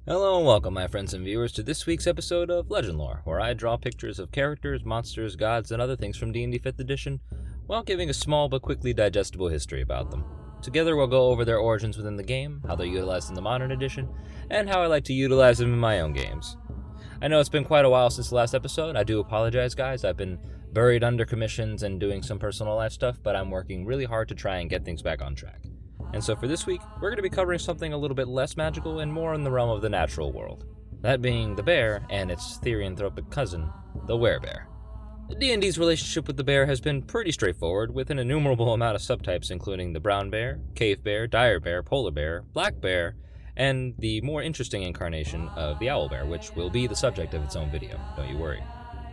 Hello and welcome, my friends and viewers, to this week's episode of Legendlore, where I draw pictures of characters, monsters, gods, and other things from D&D 5th edition, while giving a small but quickly digestible history about them. Together we'll go over their origins within the game, how they're utilized in the modern edition, and how I like to utilize them in my own games. I know it's been quite a while since the last episode. I do apologize, guys. I've been buried under commissions and doing some personal life stuff, but I'm working really hard to try and get things back on track. And so for this week, we're going to be covering something a little bit less magical and more in the realm of the natural world. That being the bear and its therianthropic cousin, the Werebear. D&D's relationship with the bear has been pretty straightforward, with an innumerable amount of subtypes including the brown bear, cave bear, dire bear, polar bear, black bear, and the more interesting incarnation of the owl bear, which will be the subject of its own video, don't you worry.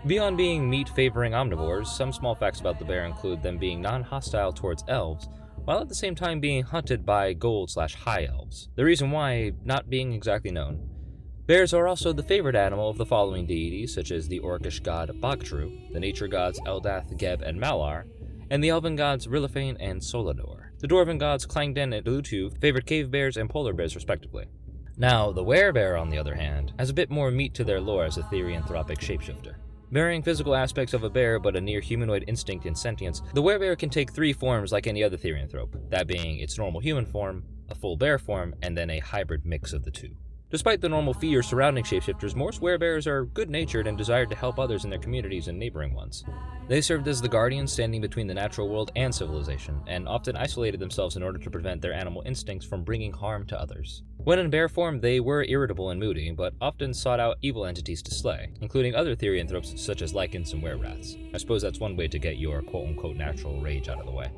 Beyond being meat-favoring omnivores, some small facts about the bear include them being non-hostile towards elves, while at the same time being hunted by gold/high elves. The reason why, not being exactly known. Bears are also the favorite animal of the following deities, such as the orcish god Bogtru, the nature gods Eldath, Geb, and Malar, and the elven gods Rillifain and Solador. The dwarven gods Clangden and Lutu favored cave bears and polar bears respectively. Now, the Werebear, on the other hand, has a bit more meat to their lore as a therianthropic shapeshifter. Bearing physical aspects of a bear but a near-humanoid instinct and sentience, the Werebear can take three forms like any other therianthrope, that being its normal human form, a full bear form, and then a hybrid mix of the two. Despite the normal fear surrounding shapeshifters, most Werebears are good-natured and desired to help others in their communities and neighboring ones. They served as the guardians standing between the natural world and civilization, and often isolated themselves in order to prevent their animal instincts from bringing harm to others. When in bear form, they were irritable and moody, but often sought out evil entities to slay, including other therianthropes such as lichens and wererats. I suppose that's one way to get your quote-unquote natural rage out of the way.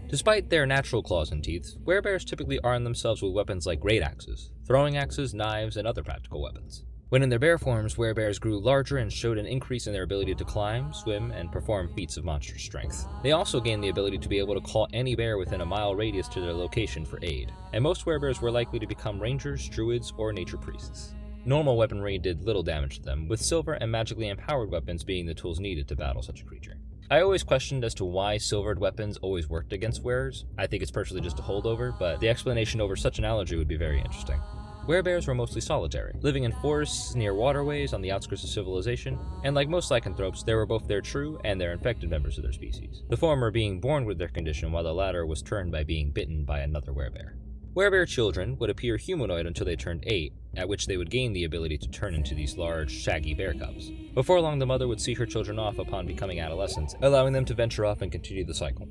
Despite their natural claws and teeth, werebears typically arm themselves with weapons like great axes, throwing axes, knives, and other practical weapons. When in their bear forms, werebears grew larger and showed an increase in their ability to climb, swim, and perform feats of monstrous strength. They also gained the ability to be able to call any bear within a mile radius to their location for aid, and most werebears were likely to become rangers, druids, or nature priests. Normal weaponry did little damage to them, with silver and magically empowered weapons being the tools needed to battle such a creature. I always questioned as to why silvered weapons always worked against wearers. I think it's personally just a holdover, but the explanation over such an analogy would be very interesting. Werebears were mostly solitary, living in forests near waterways on the outskirts of civilization, and like most lycanthropes, there were both their true and their infected members of their species, the former being born with their condition while the latter was turned by being bitten by another werebear. Werebear children would appear humanoid until they turned 8, at which they would gain the ability to turn into these large, shaggy bear cubs. Before long, the mother would see her children off upon becoming adolescents, allowing them to venture off and continue the cycle.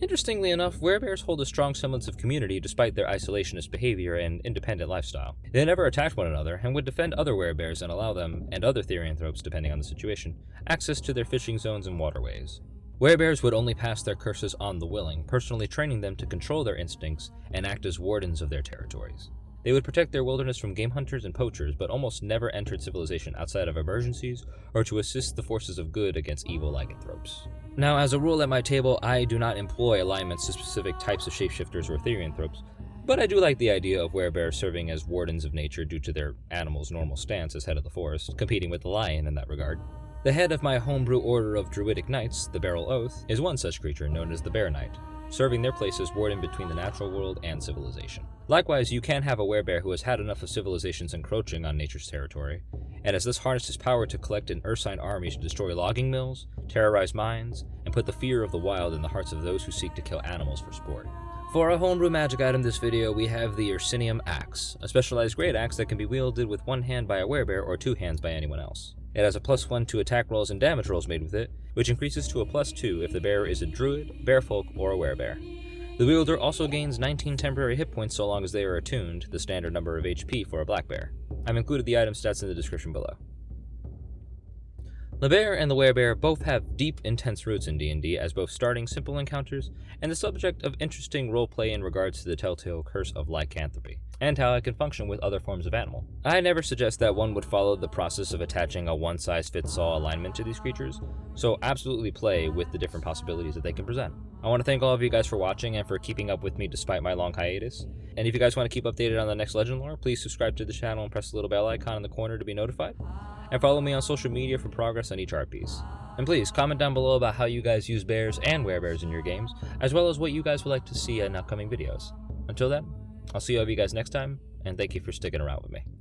Interestingly enough, werebears hold a strong semblance of community despite their isolationist behavior and independent lifestyle. They never attacked one another and would defend other werebears and allow them, and other therianthropes depending on the situation, access to their fishing zones and waterways. Werebears would only pass their curses on the willing, personally training them to control their instincts and act as wardens of their territories. They would protect their wilderness from game hunters and poachers, but almost never entered civilization outside of emergencies or to assist the forces of good against evil lycanthropes. Now, as a rule at my table, I do not employ alignments to specific types of shapeshifters or therianthropes, but I do like the idea of werebears serving as wardens of nature due to their animal's normal stance as head of the forest, competing with the lion in that regard. The head of my homebrew order of druidic knights, the Beryl Oath, is one such creature known as the Bear Knight, serving their place as warden between the natural world and civilization. Likewise, you can have a werebear who has had enough of civilizations encroaching on nature's territory, and has thus harnessed his power to collect an ursine army to destroy logging mills, terrorize mines, and put the fear of the wild in the hearts of those who seek to kill animals for sport. For our homebrew magic item this video, we have the Yersinium Axe, a specialized great axe that can be wielded with one hand by a werebear or two hands by anyone else. It has a +1 to attack rolls and damage rolls made with it, which increases to a +2 if the bearer is a druid, bearfolk, or a werebear. The wielder also gains 19 temporary hit points so long as they are attuned, the standard number of HP for a black bear. I've included the item stats in the description below. The bear and the werebear both have deep, intense roots in D&D as both starting simple encounters and the subject of interesting roleplay in regards to the telltale curse of lycanthropy, and how it can function with other forms of animal. I never suggest that one would follow the process of attaching a one-size-fits-all alignment to these creatures, so absolutely play with the different possibilities that they can present. I want to thank all of you guys for watching and for keeping up with me despite my long hiatus. And if you guys want to keep updated on the next Legendlore, please subscribe to the channel and press the little bell icon in the corner to be notified. and follow me on social media for progress on each art piece. And please, comment down below about how you guys use bears and werebears in your games, as well as what you guys would like to see in upcoming videos. Until then, I'll see all of you guys next time, and thank you for sticking around with me.